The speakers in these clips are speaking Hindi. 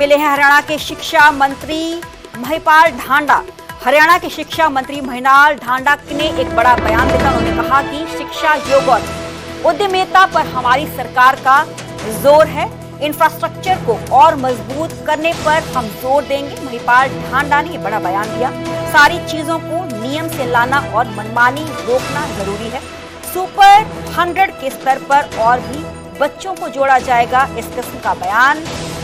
मिले हैं हरियाणा के शिक्षा मंत्री महिपाल ढांडा। हरियाणा के शिक्षा मंत्री महिपाल ढांडा ने एक बड़ा बयान देकर उन्होंने कहा कि शिक्षा, योग और उद्यमिता पर हमारी सरकार का जोर है। इंफ्रास्ट्रक्चर को और मजबूत करने पर हम जोर देंगे। महिपाल ढांडा ने ये बड़ा बयान दिया। सारी चीजों को नियम से लाना और मनमानी रोकना जरूरी है। सुपर 100 के स्तर पर और भी बच्चों को जोड़ा जाएगा। इस किस्म का बयान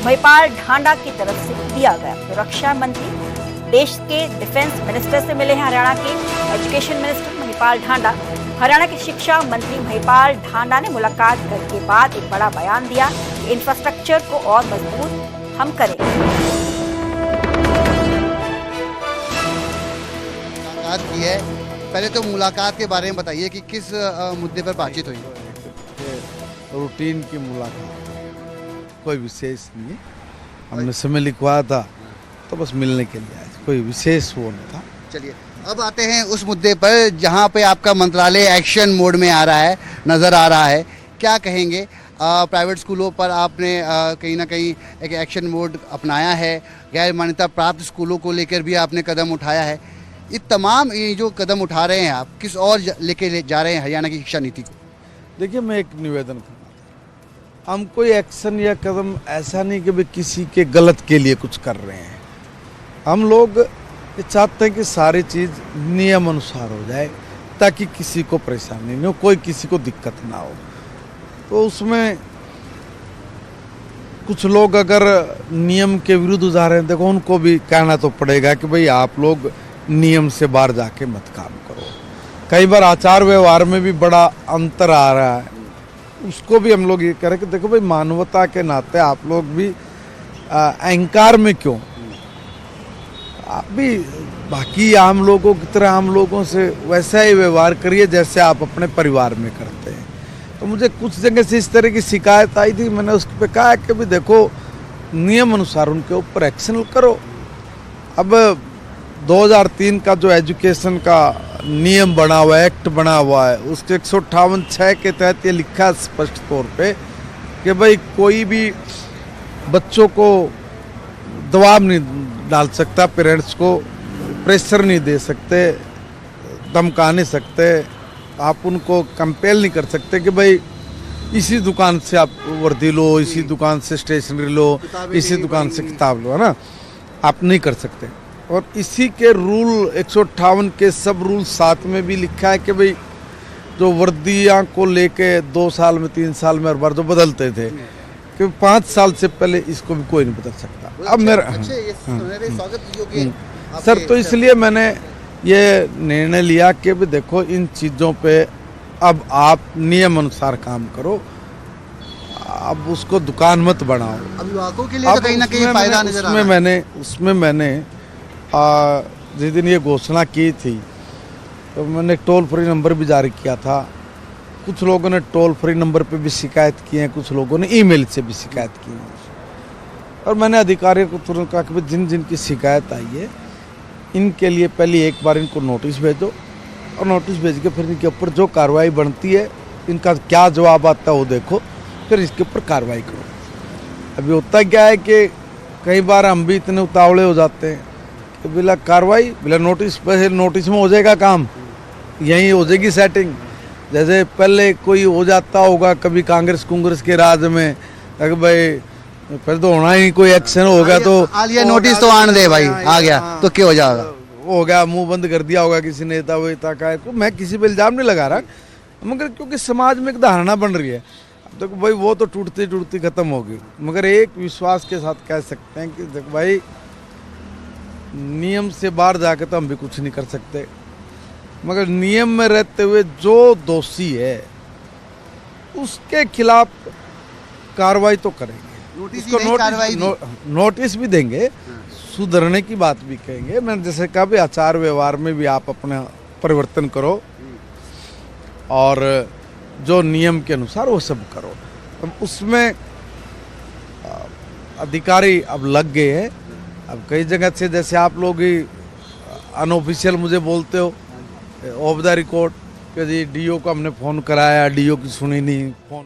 महिपाल ढांडा की तरफ से दिया गया। तो रक्षा मंत्री देश के डिफेंस मिनिस्टर से मिले हैं हरियाणा के एजुकेशन मिनिस्टर महिपाल ढांडा। हरियाणा के शिक्षा मंत्री महिपाल ढांडा ने मुलाकात के बाद एक बड़ा बयान दिया कि इंफ्रास्ट्रक्चर को और मजबूत हम करेंगे। मुलाकात की है, पहले तो मुलाकात के बारे में बताइए कि किस मुद्दे पर बातचीत हुई। रूटीन की मुलाकात, कोई विशेष नहीं है। हमने समय लिखवाया था तो बस मिलने के लिए आए, कोई विशेष वो नहीं था। चलिए अब आते हैं उस मुद्दे पर जहां पे आपका मंत्रालय एक्शन मोड में आ रहा है, नज़र आ रहा है। क्या कहेंगे, प्राइवेट स्कूलों पर आपने कहीं ना कहीं एक एक्शन मोड अपनाया है, गैर मान्यता प्राप्त स्कूलों को लेकर भी आपने कदम उठाया है। ये तमाम ये जो कदम उठा रहे हैं आप, किस और लेके जा रहे हैं हरियाणा की शिक्षा नीति को? देखिए, मैं एक निवेदन करना था, हम कोई एक्शन या कदम ऐसा नहीं कि भाई किसी के गलत के लिए कुछ कर रहे हैं। हम लोग ये चाहते हैं कि सारी चीज़ नियम अनुसार हो जाए ताकि किसी को परेशानी नहीं हो, कोई किसी को दिक्कत ना हो। तो उसमें कुछ लोग अगर नियम के विरुद्ध जा रहे हैं, देखो उनको भी कहना तो पड़ेगा कि भाई आप लोग नियम से बाहर जाके मत काम करो। कई बार आचार व्यवहार में भी बड़ा अंतर आ रहा है, उसको भी हम लोग ये करें कि देखो भाई मानवता के नाते आप लोग भी अहंकार में क्यों, आप भी बाकी आम लोगों की तरह आम लोगों से वैसा ही व्यवहार करिए जैसे आप अपने परिवार में करते हैं। तो मुझे कुछ जगह से इस तरह की शिकायत आई थी, मैंने उस पर कहा कि भाई देखो नियम अनुसार उनके ऊपर एक्शन करो। अब 2003 का जो एजुकेशन का नियम बना हुआ है, एक्ट बना हुआ है, उसके 158(6) के तहत ये लिखा है स्पष्ट तौर पे कि भाई कोई भी बच्चों को दबाव नहीं डाल सकता, पेरेंट्स को प्रेशर नहीं दे सकते, धमका नहीं सकते, आप उनको कंपेल नहीं कर सकते कि भाई इसी दुकान से आप वर्दी लो, इसी दुकान से स्टेशनरी लो, इसी दुकान से किताब लो, है ना, आप नहीं कर सकते। और इसी के रूल 158 के सब रूल 7 में भी लिखा है कि भाई जो वर्दियाँ को लेके 2 साल में 3 साल में हर बार जो बदलते थे कि 5 साल से पहले इसको भी कोई नहीं बदल सकता। अब मेरा सर, तो इसलिए मैंने ये निर्णय लिया कि भी देखो इन चीज़ों पे अब आप नियम अनुसार काम करो, अब उसको दुकान मत बनाओ। अभिभावकों के लिए तो कहीं ना कहीं फायदा नजर आ रहा है। उसमें मैंने जिस दिन ये घोषणा की थी तो मैंने टोल फ्री नंबर भी जारी किया था। कुछ लोगों ने टोल फ्री नंबर पे भी शिकायत की है, कुछ लोगों ने ईमेल से भी शिकायत की है। और मैंने अधिकारियों को तुरंत कहा कि जिन जिन की शिकायत आई है इनके लिए पहले एक बार इनको नोटिस भेजो, और नोटिस भेज के फिर इनके ऊपर जो कार्रवाई बनती है, इनका क्या जवाब आता है वो देखो, फिर इसके ऊपर कार्रवाई करो। अभी होता क्या है कि कई बार हम भी इतने उतावले हो जाते हैं कि बिना कार्रवाई, बिना नोटिस, पहले नोटिस में हो जाएगा काम, यहीं हो जाएगी सेटिंग। जैसे पहले कोई हो जाता होगा कभी कांग्रेस के राज में, अगर भाई फिर तो होना ही, कोई एक्शन हो गया तो आलिया नोटिस तो आने दे भाई, आ गया तो क्या हो जाएगा, हो गया, मुंह बंद कर दिया होगा किसी नेता वेता का। तो मैं किसी पे इल्जाम नहीं लगा रहा, मगर क्योंकि समाज में एक धारणा बन रही है, अब देखो भाई वो तो टूटती टूटती खत्म होगी, मगर एक विश्वास के साथ कह सकते हैं कि देखो भाई नियम से बाहर जाके तो हम भी कुछ नहीं कर सकते, मगर नियम में रहते हुए जो दोषी है उसके खिलाफ कार्रवाई तो करेंगे। नोटिस भी देंगे, सुधरने की बात भी कहेंगे। मैंने जैसे कहा भी आचार व्यवहार में भी आप अपना परिवर्तन करो और जो नियम के अनुसार वो सब करो। अब उसमें अधिकारी अब लग गए हैं। अब कई जगह से जैसे आप लोग ही अनऑफिशियल मुझे बोलते हो ऑफ द रिकॉर्ड कि जी डीओ को हमने फ़ोन कराया, डीओ की सुनी नहीं, फ़ोन